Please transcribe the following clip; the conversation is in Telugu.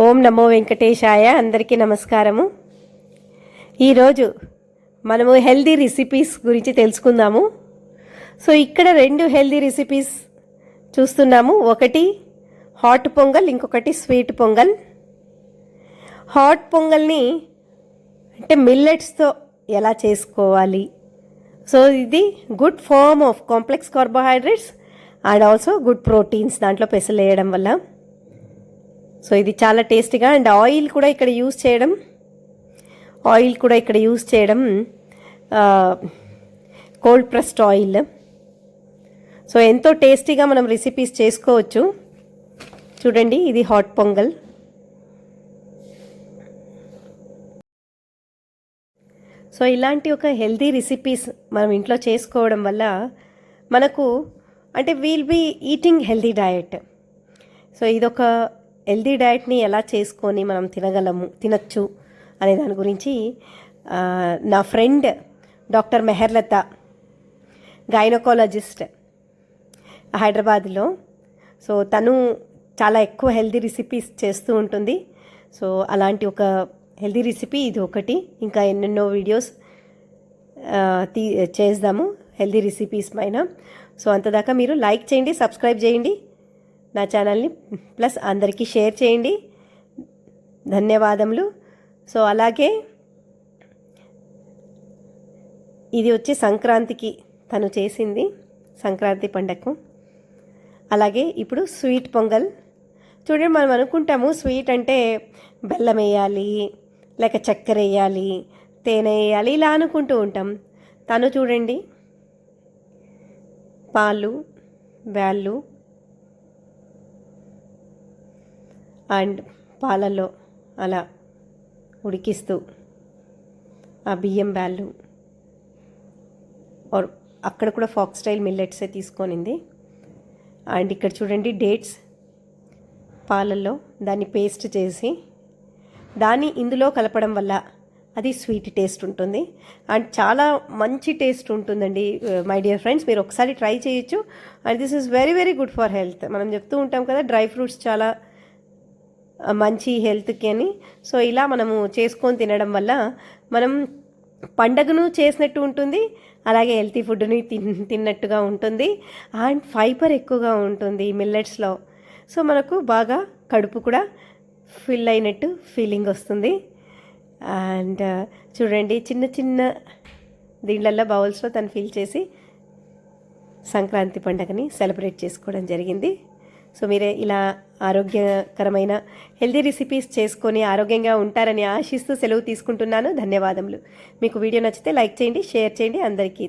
ఓం నమో వెంకటేశాయ. అందరికీ నమస్కారము. ఈరోజు మనము హెల్దీ రెసిపీస్ గురించి తెలుసుకుందాము. సో ఇక్కడ రెండు హెల్దీ రెసిపీస్ చూస్తున్నాము. ఒకటి హాట్ పొంగల్, ఇంకొకటి స్వీట్ పొంగల్. హాట్ పొంగల్ని అంటే మిల్లెట్స్తో ఎలా చేసుకోవాలి. సో ఇది good form of complex carbohydrates and also good proteins దాంట్లో పెసలు వేయడం వల్ల. సో ఇది చాలా టేస్టీగా అండ్ ఆయిల్ కూడా ఇక్కడ యూస్ చేయడం కోల్డ్ ప్రెస్డ్ ఆయిల్. సో ఎంతో టేస్టీగా మనం రెసిపీస్ చేసుకోవచ్చు. చూడండి, ఇది హాట్ పొంగల్. సో ఇలాంటి ఒక హెల్తీ రెసిపీస్ మనం ఇంట్లో చేసుకోవడం వల్ల మనకు అంటే we'll be eating healthy diet. So ఇదొక హెల్దీ డయట్ని ఎలా చేసుకొని మనం తినచ్చు అనే దాని గురించి నా ఫ్రెండ్ డాక్టర్ మెహర్లత, గైనకాలజిస్ట్ హైదరాబాద్లో. సో తను చాలా ఎక్కువ హెల్దీ రెసిపీస్ చేస్తూ ఉంటుంది. సో అలాంటి ఒక హెల్దీ రెసిపీ ఇది ఒకటి. ఇంకా ఎన్నెన్నో వీడియోస్ చేద్దాము హెల్దీ రెసిపీస్ పైన. సో అంతదాకా మీరు లైక్ చేయండి, సబ్స్క్రైబ్ చేయండి నా ఛానల్ని, ప్లస్ అందరికీ షేర్ చేయండి. ధన్యవాదములు. సో అలాగే ఇది వచ్చి సంక్రాంతికి తను చేసింది, సంక్రాంతి పండగకు. అలాగే ఇప్పుడు స్వీట్ పొంగల్. చూడండి, మనం అనుకుంటాము స్వీట్ అంటే బెల్లం వేయాలి, లేక చక్కెర వేయాలి, తేనె వేయాలి, ఇలా అనుకుంటూ ఉంటాం. తను చూడండి, పాలు, బ్యాళ్ళు అండ్ పాలల్లో అలా ఉడికిస్తూ ఆ బియ్యం బ్యాళ్ళు ఆర్ అక్కడ కూడా ఫాక్స్ స్టైల్ మిల్లెట్సే తీసుకొనింది. అండ్ ఇక్కడ చూడండి, డేట్స్ పాలల్లో దాన్ని పేస్ట్ చేసి దాన్ని ఇందులో కలపడం వల్ల అది స్వీట్ టేస్ట్ ఉంటుంది అండ్ చాలా మంచి టేస్ట్ ఉంటుందండి. మై డియర్ ఫ్రెండ్స్, మీరు ఒకసారి ట్రై చేయొచ్చు. And this is very very good for health. మనం చెప్తూ ఉంటాం కదా, డ్రై ఫ్రూట్స్ చాలా మంచి హెల్త్కి అని. సో ఇలా మనము చేసుకొని తినడం వల్ల మనం పండగను చేసినట్టు ఉంటుంది, అలాగే హెల్తీ ఫుడ్ని తిన్నట్టుగా ఉంటుంది అండ్ ఫైబర్ ఎక్కువగా ఉంటుంది మిల్లెట్స్లో. సో మనకు బాగా కడుపు కూడా ఫిల్ అయినట్టు ఫీలింగ్ వస్తుంది. అండ్ చూడండి, చిన్న చిన్న దీళ్ళల్లో బౌల్స్లో తను ఫిల్ చేసి సంక్రాంతి పండుగని సెలబ్రేట్ చేసుకోవడం జరిగింది. సో మీరే ఇలా ఆరోగ్యకరమైన హెల్దీ రెసిపీస్ చేసుకొని ఆరోగ్యంగా ఉంటారని ఆశిస్తూ సెలవు తీసుకుంటున్నాను. ధన్యవాదములు. మీకు వీడియో నచ్చితే లైక్ చేయండి, షేర్ చేయండి. అందరికీ